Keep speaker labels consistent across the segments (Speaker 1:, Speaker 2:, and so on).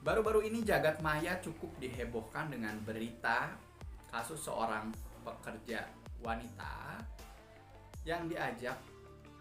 Speaker 1: Baru-baru ini jagat maya cukup dihebohkan dengan berita kasus seorang pekerja wanita yang diajak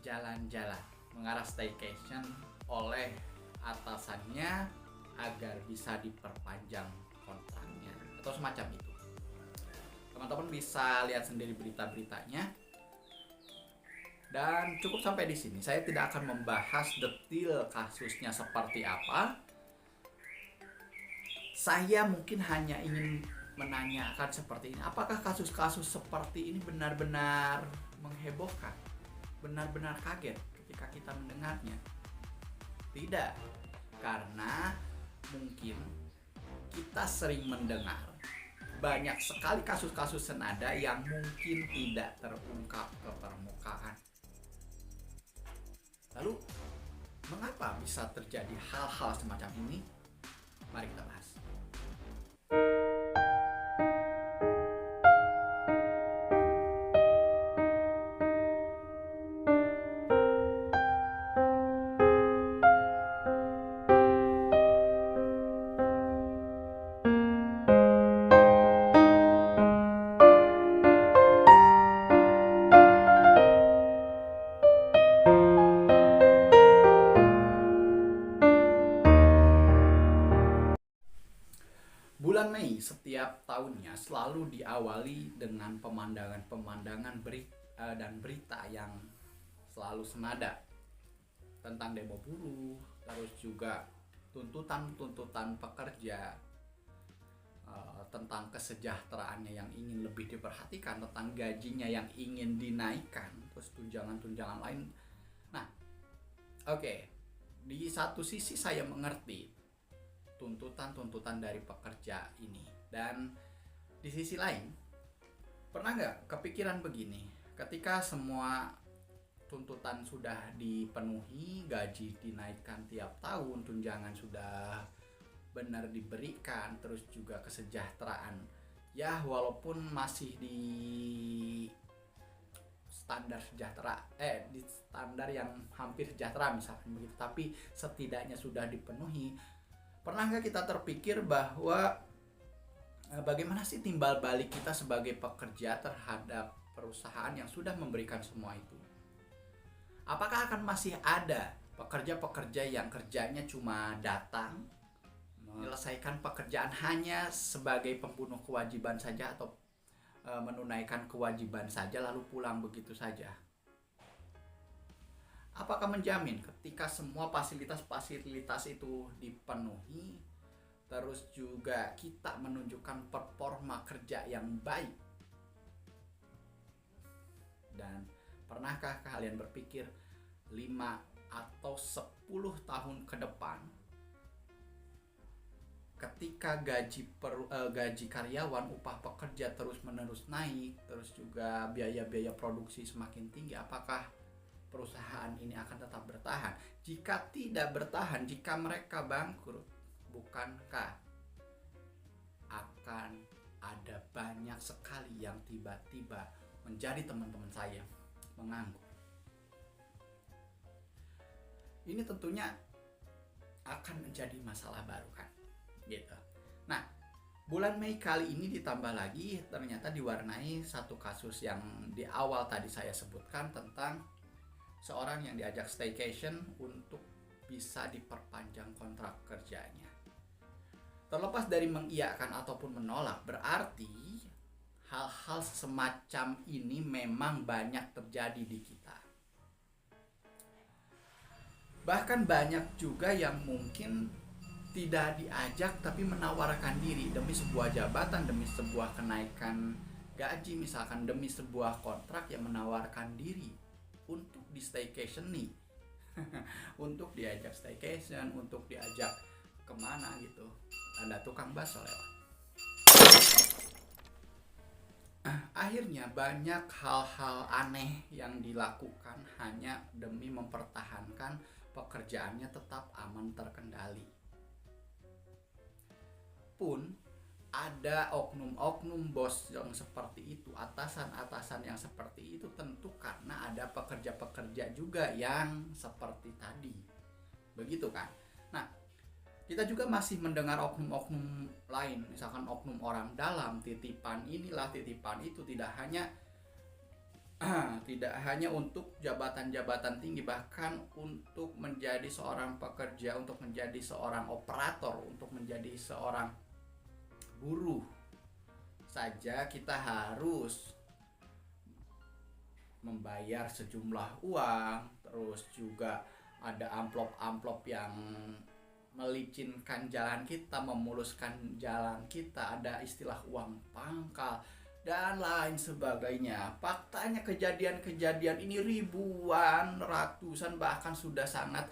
Speaker 1: jalan-jalan mengarah staycation oleh atasannya agar bisa diperpanjang kontraknya atau semacam itu. Teman-teman bisa lihat sendiri berita-beritanya. Dan cukup sampai di sini. Saya tidak akan membahas detail kasusnya seperti apa. Saya mungkin hanya ingin menanyakan seperti ini. Apakah kasus-kasus seperti ini benar-benar menghebohkan? Benar-benar kaget ketika kita mendengarnya? Tidak. Karena mungkin kita sering mendengar banyak sekali kasus-kasus senada yang mungkin tidak terungkap ke permukaan. Lalu, mengapa bisa terjadi hal-hal semacam ini? Mari kita bahas. Bulan Mei setiap tahunnya selalu diawali dengan pemandangan-pemandangan dan berita yang selalu senada tentang demo buruh, terus juga tuntutan-tuntutan pekerja, tentang kesejahteraannya yang ingin lebih diperhatikan, tentang gajinya yang ingin dinaikkan, terus tunjangan-tunjangan lain. Nah, oke. Di satu sisi saya mengerti tuntutan-tuntutan dari pekerja ini, dan di sisi lain pernah nggak kepikiran begini, ketika semua tuntutan sudah dipenuhi, gaji dinaikkan tiap tahun, tunjangan sudah benar diberikan, terus juga kesejahteraan ya walaupun masih di standar sejahtera di standar yang hampir sejahtera misalkan begitu, tapi setidaknya sudah dipenuhi. Pernah nggak kita terpikir bahwa bagaimana sih timbal balik kita sebagai pekerja terhadap perusahaan yang sudah memberikan semua itu? Apakah akan masih ada pekerja-pekerja yang kerjanya cuma datang, menyelesaikan pekerjaan hanya sebagai pembunuh kewajiban saja atau menunaikan kewajiban saja lalu pulang begitu saja? Apakah menjamin ketika semua fasilitas-fasilitas itu dipenuhi, terus juga kita menunjukkan performa kerja yang baik? Dan pernahkah kalian berpikir 5 atau 10 tahun ke depan, ketika gaji karyawan, upah pekerja terus-menerus naik, terus juga biaya-biaya produksi semakin tinggi, apakah perusahaan ini akan tetap bertahan? Jika tidak bertahan, jika mereka bangkrut, bukankah akan ada banyak sekali yang tiba-tiba menjadi teman-teman saya menganggur? Ini tentunya akan menjadi masalah baru kan, gitu. Nah, bulan Mei kali ini ditambah lagi ternyata diwarnai satu kasus yang di awal tadi saya sebutkan, tentang seorang yang diajak staycation untuk bisa diperpanjang kontrak kerjanya. Terlepas dari mengiyakan ataupun menolak, berarti hal-hal semacam ini memang banyak terjadi di kita. Bahkan banyak juga yang mungkin tidak diajak tapi menawarkan diri demi sebuah jabatan, demi sebuah kenaikan gaji, misalkan demi sebuah kontrak, yang menawarkan diri untuk di staycation nih untuk diajak staycation, untuk diajak kemana gitu, ada tukang bakso lewat. Akhirnya banyak hal-hal aneh yang dilakukan hanya demi mempertahankan pekerjaannya tetap aman terkendali. Pun ada oknum-oknum bos yang seperti itu, atasan-atasan yang seperti itu, tentu karena ada pekerja-pekerja juga yang seperti tadi, begitu kan? Nah, kita juga masih mendengar oknum-oknum lain, misalkan oknum orang dalam, titipan inilah, titipan itu, tidak hanya untuk jabatan-jabatan tinggi, bahkan untuk menjadi seorang pekerja, untuk menjadi seorang operator, untuk menjadi seorang buruh saja kita harus membayar sejumlah uang, terus juga ada amplop-amplop yang melicinkan jalan kita, memuluskan jalan kita, ada istilah uang pangkal dan lain sebagainya. Faktanya kejadian-kejadian ini ribuan, ratusan, bahkan sudah sangat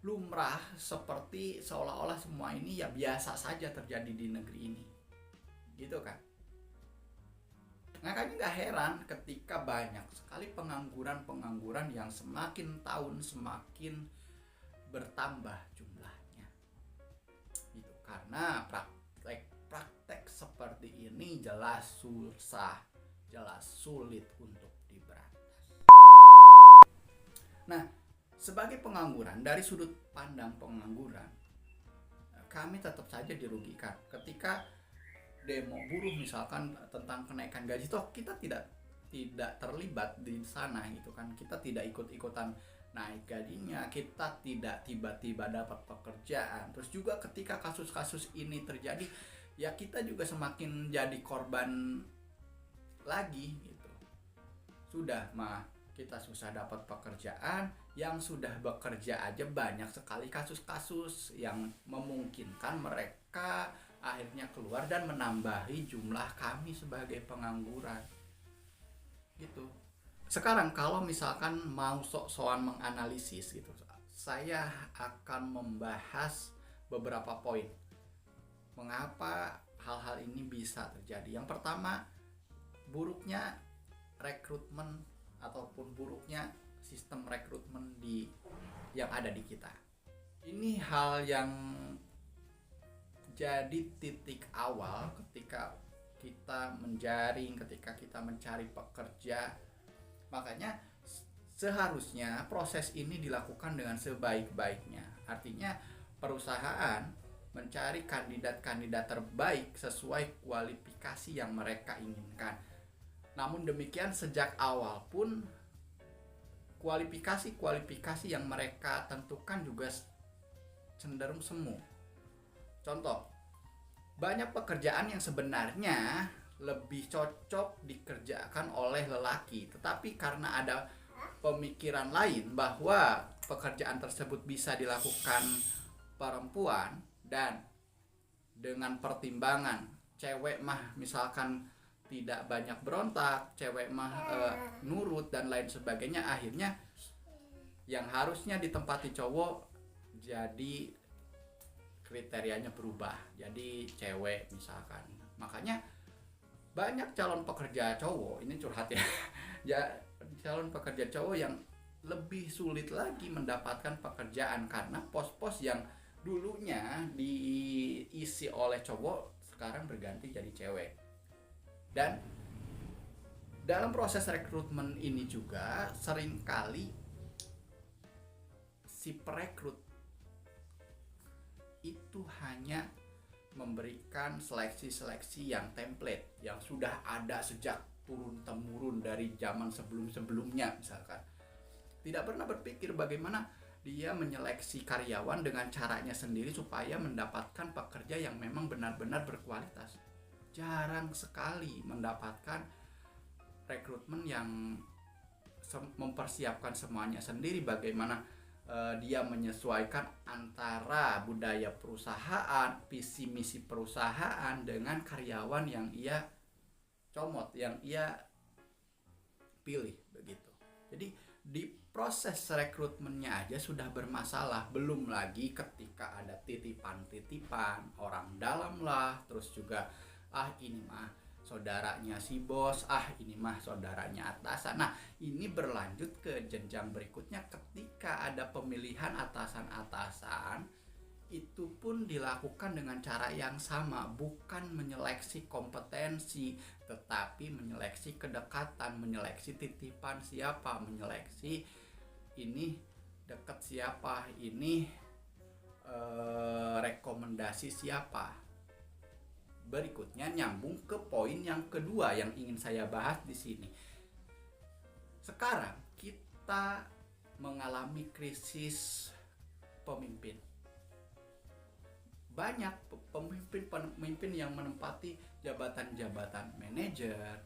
Speaker 1: lumrah, seperti seolah-olah semua ini ya biasa saja terjadi di negeri ini, gitu kan. Makanya gak heran ketika banyak sekali pengangguran yang semakin tahun semakin bertambah jumlahnya, gitu. Karena praktek seperti ini jelas susah, jelas sulit untuk diberantas. Nah, sebagai pengangguran, dari sudut pandang pengangguran, kami tetap saja dirugikan ketika demo buruh misalkan tentang kenaikan gaji, toh kita tidak terlibat di sana gitu kan. Kita tidak ikut-ikutan naik gajinya, kita tidak tiba-tiba dapat pekerjaan. Terus juga ketika kasus-kasus ini terjadi, ya kita juga semakin jadi korban lagi gitu. Sudah mah kita susah dapat pekerjaan, yang sudah bekerja aja banyak sekali kasus-kasus yang memungkinkan mereka akhirnya keluar dan menambahi jumlah kami sebagai pengangguran, gitu. Sekarang kalau misalkan mau sok-sokan menganalisis gitu, saya akan membahas beberapa poin mengapa hal-hal ini bisa terjadi. Yang pertama, buruknya rekrutmen ataupun buruknya sistem rekrutmen yang ada di kita. Ini hal yang jadi titik awal ketika kita menjaring, ketika kita mencari pekerja. Makanya seharusnya proses ini dilakukan dengan sebaik-baiknya. Artinya perusahaan mencari kandidat-kandidat terbaik sesuai kualifikasi yang mereka inginkan. Namun demikian sejak awal pun kualifikasi yang mereka tentukan juga cenderung semu. Contoh, banyak pekerjaan yang sebenarnya lebih cocok dikerjakan oleh lelaki, tetapi karena ada pemikiran lain bahwa pekerjaan tersebut bisa dilakukan perempuan, dan dengan pertimbangan cewek mah misalkan tidak banyak berontak, cewek mah nurut dan lain sebagainya, akhirnya yang harusnya ditempati cowok jadi kriterianya berubah jadi cewek misalkan. Makanya banyak calon pekerja cowok, ini curhat ya, calon pekerja cowok yang lebih sulit lagi mendapatkan pekerjaan karena pos-pos yang dulunya diisi oleh cowok sekarang berganti jadi cewek. Dan dalam proses rekrutmen ini juga seringkali si perekrut itu hanya memberikan seleksi-seleksi yang template yang sudah ada sejak turun-temurun dari zaman sebelum-sebelumnya misalkan. Tidak pernah berpikir bagaimana dia menyeleksi karyawan dengan caranya sendiri supaya mendapatkan pekerja yang memang benar-benar berkualitas. Jarang sekali mendapatkan rekrutmen yang mempersiapkan semuanya sendiri, bagaimana dia menyesuaikan antara budaya perusahaan, visi misi perusahaan dengan karyawan yang ia comot, yang ia pilih begitu. Jadi di proses rekrutmennya aja sudah bermasalah, belum lagi ketika ada titipan-titipan orang dalam lah, terus juga ini mah saudaranya si bos, ini mah saudaranya atasan. Nah, ini berlanjut ke jenjang berikutnya ketika ada pemilihan atasan-atasan, itu pun dilakukan dengan cara yang sama, bukan menyeleksi kompetensi, tetapi menyeleksi kedekatan, menyeleksi titipan siapa, menyeleksi ini dekat siapa, ini rekomendasi siapa. Berikutnya nyambung ke poin yang kedua yang ingin saya bahas di sini. Sekarang kita mengalami krisis pemimpin. Banyak pemimpin yang menempati jabatan-jabatan manajer,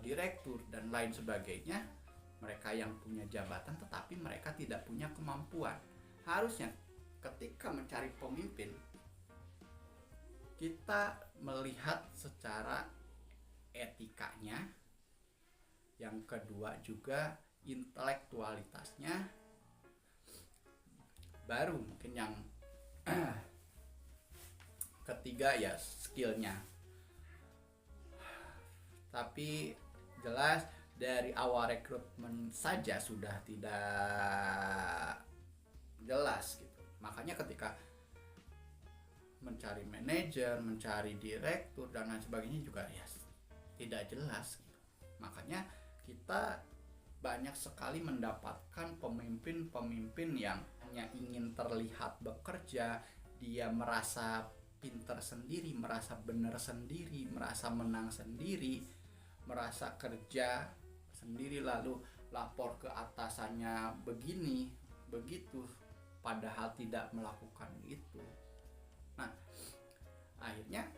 Speaker 1: direktur dan lain sebagainya. Mereka yang punya jabatan tetapi mereka tidak punya kemampuan. Harusnya ketika mencari pemimpin, kita melihat secara etikanya, yang kedua juga intelektualitasnya, baru mungkin yang ketiga ya skillnya. Tapi jelas dari awal rekrutmen saja sudah tidak jelas gitu. Makanya ketika mencari manajer, mencari direktur dan lain sebagainya juga ya tidak jelas gitu. Makanya kita banyak sekali mendapatkan pemimpin-pemimpin yang hanya ingin terlihat bekerja, dia merasa pinter sendiri, merasa benar sendiri, merasa menang sendiri, merasa kerja sendiri, lalu lapor ke atasannya begini, begitu, padahal tidak melakukan itu. Nah, akhirnya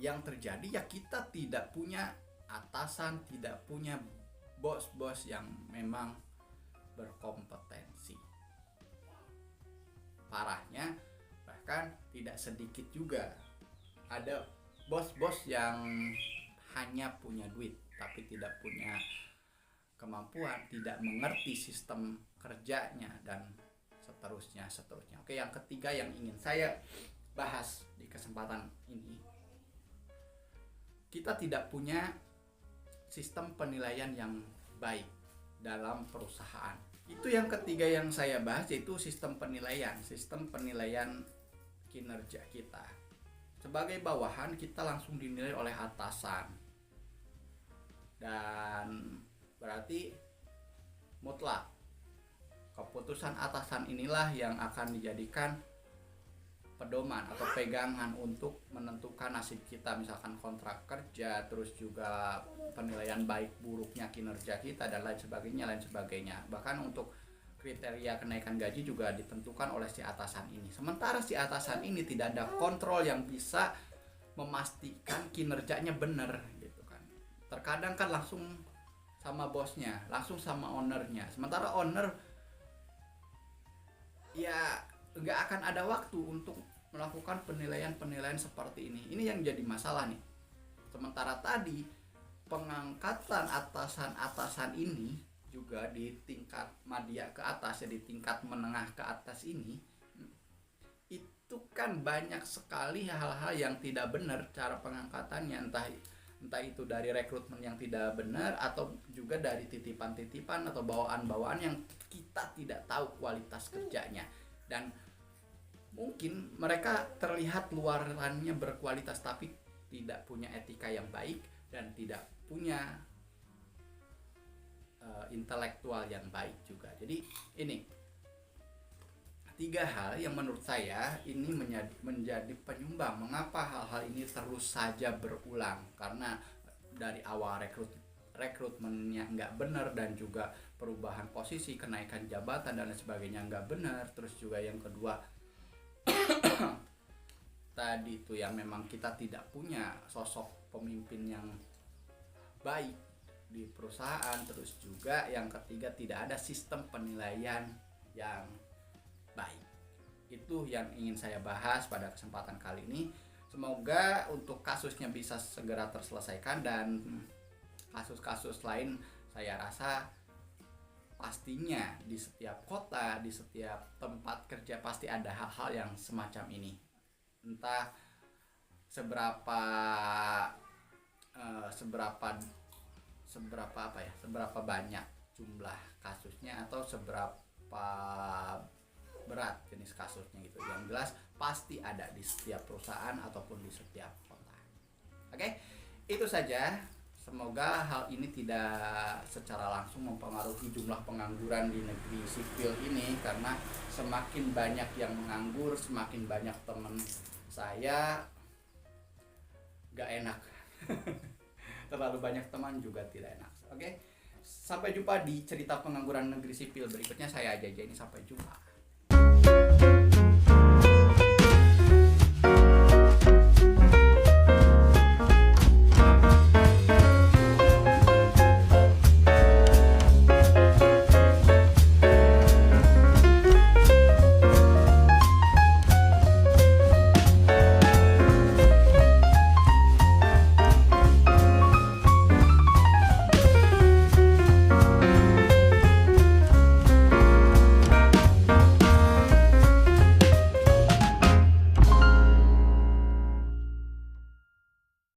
Speaker 1: yang terjadi ya kita tidak punya atasan, tidak punya bos-bos yang memang berkompetensi. Parahnya bahkan tidak sedikit juga ada bos-bos yang hanya punya duit tapi tidak punya kemampuan, tidak mengerti sistem kerjanya dan seterusnya. Oke, yang ketiga yang ingin saya bahas di kesempatan ini, kita tidak punya sistem penilaian yang baik dalam perusahaan. Itu yang ketiga yang saya bahas, yaitu sistem penilaian kinerja kita. Sebagai bawahan kita langsung dinilai oleh atasan. Dan berarti mutlak keputusan atasan inilah yang akan dijadikan pedoman atau pegangan untuk menentukan nasib kita, misalkan kontrak kerja, terus juga penilaian baik buruknya kinerja kita dan lain sebagainya. Bahkan untuk kriteria kenaikan gaji juga ditentukan oleh si atasan ini. Sementara si atasan ini tidak ada kontrol yang bisa memastikan kinerjanya benar gitu kan. Terkadang kan langsung sama bosnya, langsung sama ownernya. Sementara owner ya nggak akan ada waktu untuk melakukan penilaian seperti ini. Ini yang jadi masalah nih. Sementara tadi pengangkatan atasan ini juga di tingkat media ke atas ya, di tingkat menengah ke atas ini, itu kan banyak sekali hal-hal yang tidak benar cara pengangkatannya, entah itu dari rekrutmen yang tidak benar atau juga dari titipan-titipan atau bawaan-bawaan yang kita tidak tahu kualitas kerjanya. Dan mungkin mereka terlihat luarannya berkualitas tapi tidak punya etika yang baik dan tidak punya intelektual yang baik juga. Jadi ini 3 hal yang menurut saya ini menjadi penyumbang mengapa hal-hal ini terus saja berulang, karena dari awal rekrutmennya nggak benar dan juga perubahan posisi, kenaikan jabatan dan lain sebagainya nggak benar. Terus juga yang kedua tadi itu yang memang kita tidak punya sosok pemimpin yang baik di perusahaan. Terus juga yang ketiga tidak ada sistem penilaian yang baik. Itu yang ingin saya bahas pada kesempatan kali ini. Semoga untuk kasusnya bisa segera terselesaikan, dan kasus-kasus lain saya rasa pastinya di setiap kota, di setiap tempat kerja pasti ada hal-hal yang semacam ini. Entah seberapa banyak jumlah kasusnya atau seberapa berat jenis kasusnya gitu. Yang jelas pasti ada di setiap perusahaan ataupun di setiap kota. Oke, itu saja Semoga hal ini tidak secara langsung mempengaruhi jumlah pengangguran di negeri sipil ini, karena semakin banyak yang menganggur, semakin banyak teman saya gak enak. Terlalu banyak teman juga tidak enak. Oke, sampai jumpa di cerita pengangguran negeri sipil berikutnya. Saya Aja ini, sampai jumpa.